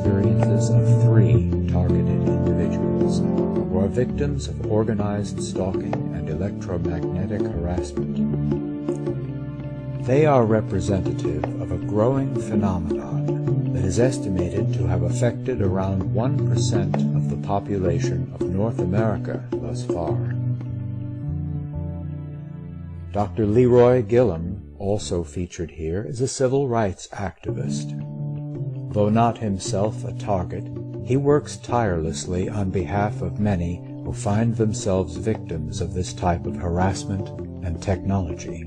Experiences of 3 targeted individuals who are victims of organized stalking and electromagnetic harassment. They are representative of a growing phenomenon that is estimated to have affected around 1% of the population of North America thus far. Dr. Leroy Gillum, also featured here, is a civil rights activist. Though not himself a target, he works tirelessly on behalf of many who find themselves victims of this type of harassment and technology.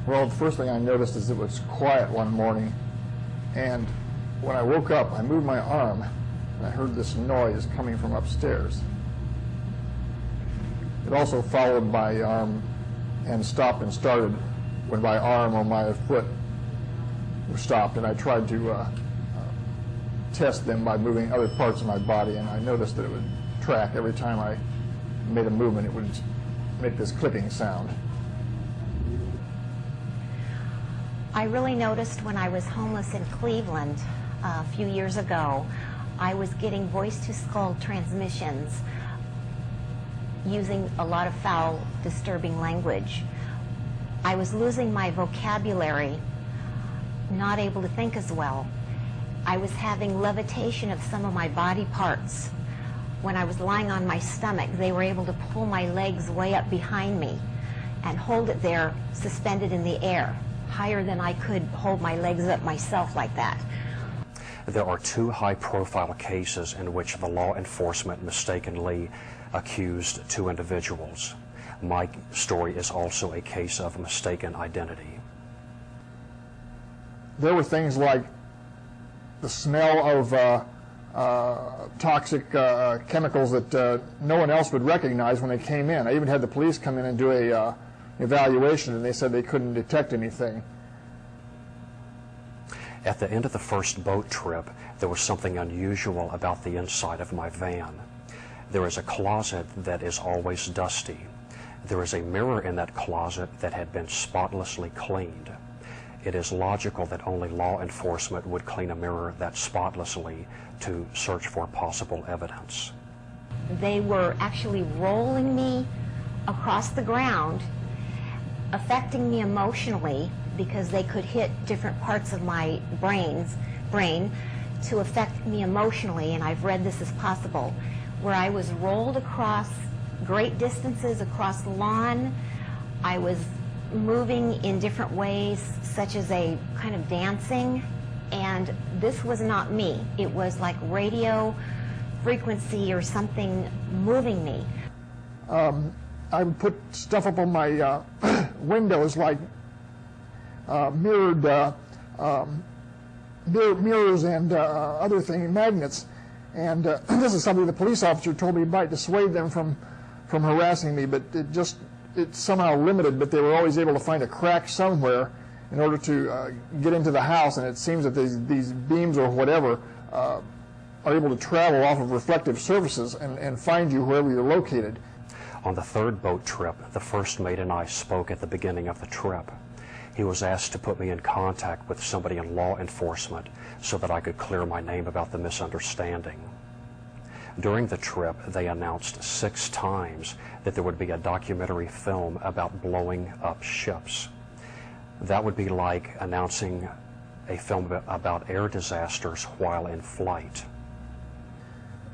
Well, the first thing I noticed is it was quiet one morning, and when I woke up, I moved my arm, and I heard this noise coming from upstairs. It also followed my arm and stopped and started when my arm or my foot was stopped, and I tried to test them by moving other parts of my body, and I noticed that it would track every time I made a movement. It would make this clicking sound. I really noticed when I was homeless in Cleveland a few years ago, I was getting voice-to-skull transmissions using a lot of foul, disturbing language. I was losing my vocabulary, not able to think as well. I was having levitation of some of my body parts. When I was lying on my stomach, they were able to pull my legs way up behind me and hold it there suspended in the air, higher than I could hold my legs up myself like that. There are 2 high-profile cases in which the law enforcement mistakenly accused 2 individuals. My story is also a case of mistaken identity. There were things like the smell of toxic chemicals that no one else would recognize when they came in. I even had the police come in and do a evaluation, and they said they couldn't detect anything. At the end of the first boat trip, there was something unusual about the inside of my van. There is a closet that is always dusty. There is a mirror in that closet that had been spotlessly cleaned. It is logical that only law enforcement would clean a mirror that spotlessly to search for possible evidence. They were actually rolling me across the ground, affecting me emotionally, because they could hit different parts of my brain to affect me emotionally, and I've read this as possible, where I was rolled across great distances across the lawn. I was moving in different ways, such as a kind of dancing, and this was not me. It was like radio frequency or something moving me. I would put stuff up on my windows, like mirrored mirrors and other things, magnets. And this is something the police officer told me might dissuade them from harassing me, but it's somehow limited, but they were always able to find a crack somewhere in order to get into the house, and it seems that these beams or whatever are able to travel off of reflective surfaces and find you wherever you're located. On the 3rd boat trip, the first mate and I spoke at the beginning of the trip. He was asked to put me in contact with somebody in law enforcement so that I could clear my name about the misunderstanding. During the trip, they announced 6 times that there would be a documentary film about blowing up ships. That would be like announcing a film about air disasters while in flight.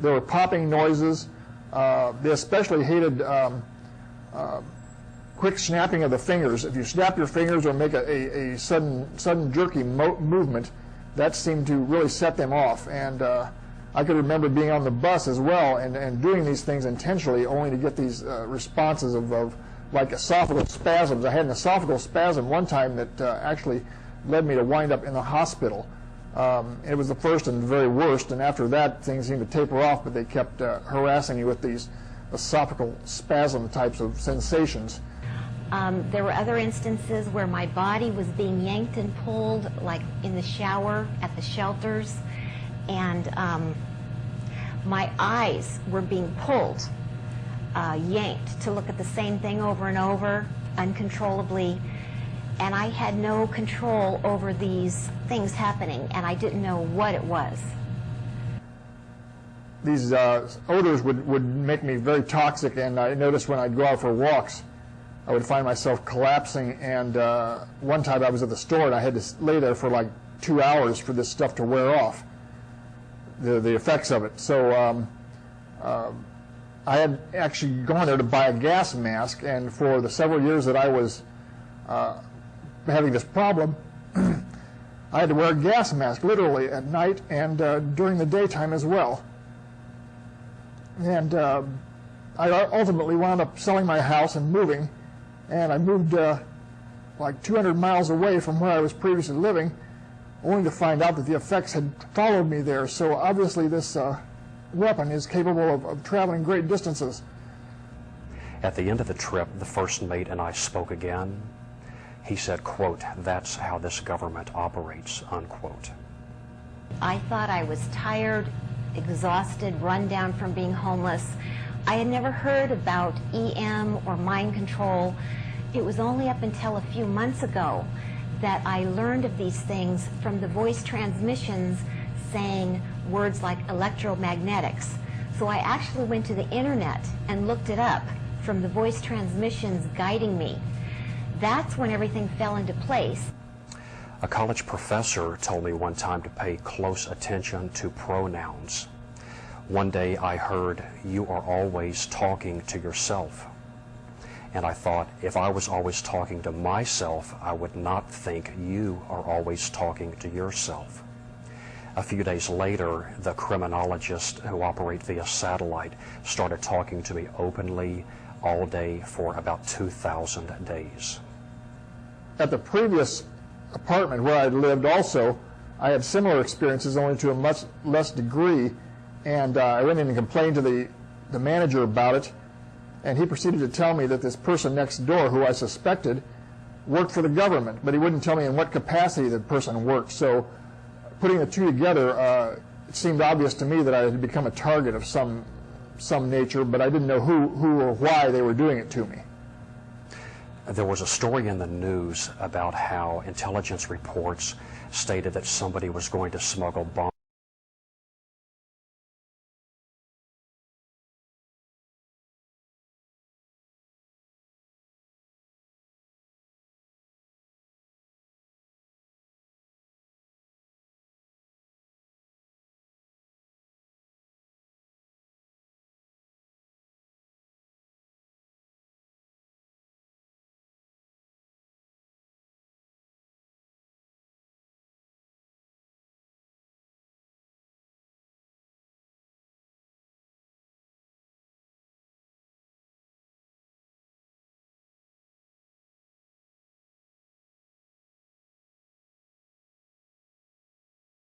There were popping noises. They especially hated quick snapping of the fingers. If you snap your fingers or make a sudden jerky movement, that seemed to really set them off. And I could remember being on the bus as well and doing these things intentionally, only to get these responses of like esophageal spasms. I had an esophageal spasm one time that actually led me to wind up in the hospital. It was the first and very worst, and after that things seemed to taper off, but they kept harassing you with these esophageal spasm types of sensations. There were other instances where my body was being yanked and pulled, like in the shower at the shelters, and my eyes were being pulled, yanked to look at the same thing over and over, uncontrollably. and I had no control over these things happening, and I didn't know what it was. These odors would make me very toxic, and I noticed when I'd go out for walks, I would find myself collapsing, and one time I was at the store and I had to lay there for like 2 hours for this stuff to wear off, the effects of it. So I had actually gone there to buy a gas mask, and for the several years that I was having this problem, I had to wear a gas mask literally at night and during the daytime as well. And I ultimately wound up selling my house and moving, and I moved like 200 miles away from where I was previously living, only to find out that the effects had followed me there. So obviously this weapon is capable of traveling great distances. At the end of the trip, the first mate and I spoke again. He said, quote, "That's how this government operates," unquote. I thought I was tired, exhausted, run down from being homeless. I had never heard about EM or mind control. It was only up until a few months ago that I learned of these things from the voice transmissions saying words like electromagnetics. So I actually went to the internet and looked it up from the voice transmissions guiding me. That's when everything fell into place. A college professor told me one time to pay close attention to pronouns. One day I heard, "You are always talking to yourself." And I thought, if I was always talking to myself, I would not think you are always talking to yourself. A few days later, the criminologists who operate via satellite started talking to me openly all day for about 2,000 days. At the previous apartment where I lived also, I had similar experiences, only to a much less degree, and I went in and complained to the manager about it, and he proceeded to tell me that this person next door, who I suspected, worked for the government, but he wouldn't tell me in what capacity the person worked. So putting the two together, it seemed obvious to me that I had become a target of some nature, but I didn't know who or why they were doing it to me. There was a story in the news about how intelligence reports stated that somebody was going to smuggle bombs